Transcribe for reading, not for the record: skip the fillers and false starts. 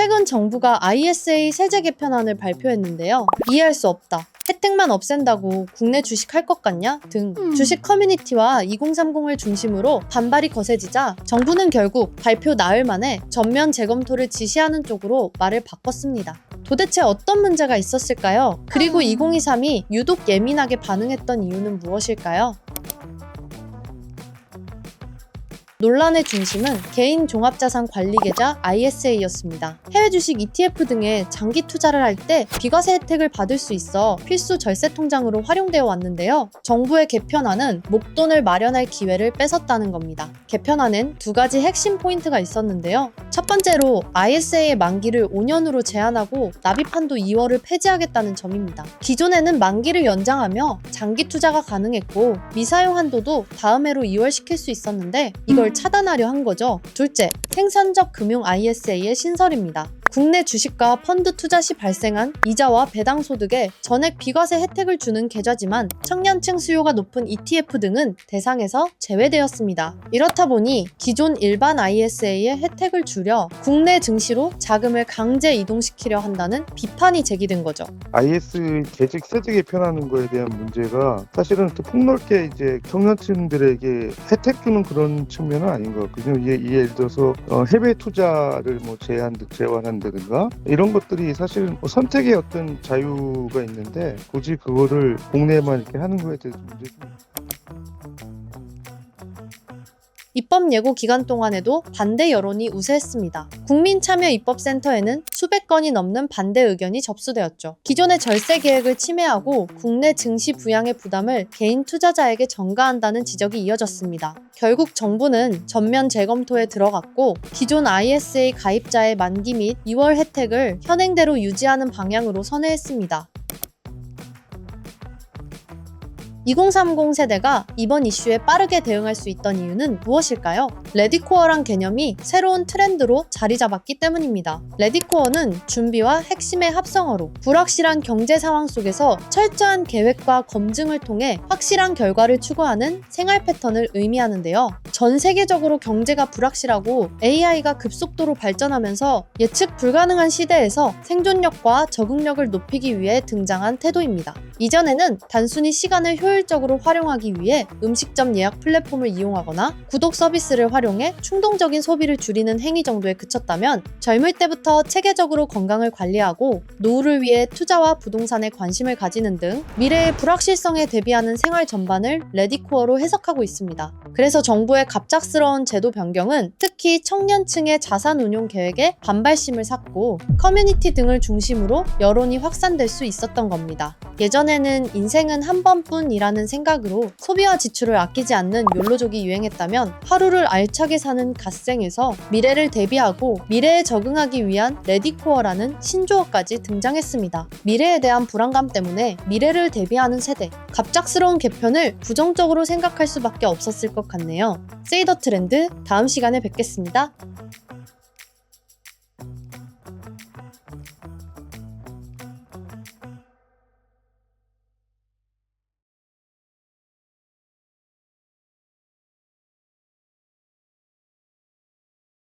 최근 정부가 ISA 세제 개편안을 발표했는데요. 이해할 수 없다. 혜택만 없앤다고 국내 주식 할 것 같냐? 등 주식 커뮤니티와 2030을 중심으로 반발이 거세지자 정부는 결국 발표 나흘 만에 전면 재검토를 지시하는 쪽으로 말을 바꿨습니다. 도대체 어떤 문제가 있었을까요? 그리고 2023이 유독 예민하게 반응했던 이유는 무엇일까요? 논란의 중심은 개인 종합자산 관리 계좌 ISA였습니다. 해외 주식 ETF 등에 장기 투자를 할 때 비과세 혜택을 받을 수 있어 필수 절세 통장으로 활용되어 왔는데요. 정부의 개편안은 목돈을 마련할 기회를 뺏었다는 겁니다. 개편안엔 두 가지 핵심 포인트가 있었는데요. 첫 번째로 ISA의 만기를 5년으로 제한하고 납입한도 2월을 폐지하겠다는 점입니다. 기존에는 만기를 연장하며 장기 투자가 가능했고 미사용 한도도 다음 해로 2월시킬 수 있었는데 이걸 차단하려 한 거죠. 둘째, 생산적 금융 ISA의 신설입니다. 국내 주식과 펀드 투자 시 발생한 이자와 배당 소득에 전액 비과세 혜택을 주는 계좌지만 청년층 수요가 높은 ETF 등은 대상에서 제외되었습니다. 이렇다 보니 기존 일반 ISA의 혜택을 줄여 국내 증시로 자금을 강제 이동시키려 한다는 비판이 제기된 거죠. IS 재직 세제 개편하는 거에 대한 문제가 사실은 폭넓게 이제 청년층들에게 혜택 주는 그런 측면은 아닌 것 같거든요. 예를 들어서 해외 투자를 제한한다든가 이런 것들이 사실은 선택의 어떤 자유가 있는데 굳이 그거를 국내에만 이렇게 하는 거에 대해서 문제가 입법 예고 기간 동안에도 반대 여론이 우세했습니다. 국민참여입법센터에는 수백 건이 넘는 반대 의견이 접수되었죠. 기존의 절세 계획을 침해하고 국내 증시 부양의 부담을 개인 투자자에게 전가한다는 지적이 이어졌습니다. 결국 정부는 전면 재검토에 들어갔고 기존 ISA 가입자의 만기 및 2월 혜택을 현행대로 유지하는 방향으로 선회했습니다. 2030 세대가 이번 이슈에 빠르게 대응할 수 있던 이유는 무엇일까요? 레디코어란 개념이 새로운 트렌드로 자리 잡았기 때문입니다. 레디코어는 준비와 핵심의 합성어로 불확실한 경제 상황 속에서 철저한 계획과 검증을 통해 확실한 결과를 추구하는 생활 패턴을 의미하는데요. 전 세계적으로 경제가 불확실하고 AI가 급속도로 발전하면서 예측 불가능한 시대에서 생존력과 적응력을 높이기 위해 등장한 태도입니다. 이전에는 단순히 시간을 효율적으로 활용하기 위해 음식점 예약 플랫폼을 이용하거나 구독 서비스를 활용해 충동적인 소비를 줄이는 행위 정도에 그쳤다면 젊을 때부터 체계적으로 건강을 관리하고 노후를 위해 투자와 부동산에 관심을 가지는 등 미래의 불확실성에 대비하는 생활 전반을 레디코어로 해석하고 있습니다. 그래서 정부의 갑작스러운 제도 변경은 특히 청년층의 자산 운용 계획에 반발심을 샀고 커뮤니티 등을 중심으로 여론이 확산될 수 있었던 겁니다. 예전에는 인생은 한 번뿐이라는 생각으로 소비와 지출을 아끼지 않는 욜로족이 유행했다면 하루를 알차게 사는 갓생에서 미래를 대비하고 미래에 적응하기 위한 레디코어라는 신조어까지 등장했습니다. 미래에 대한 불안감 때문에 미래를 대비하는 세대, 갑작스러운 개편을 부정적으로 생각할 수밖에 없었을 것 같네요. 세이 더 트렌드 다음 시간에 뵙겠습니다.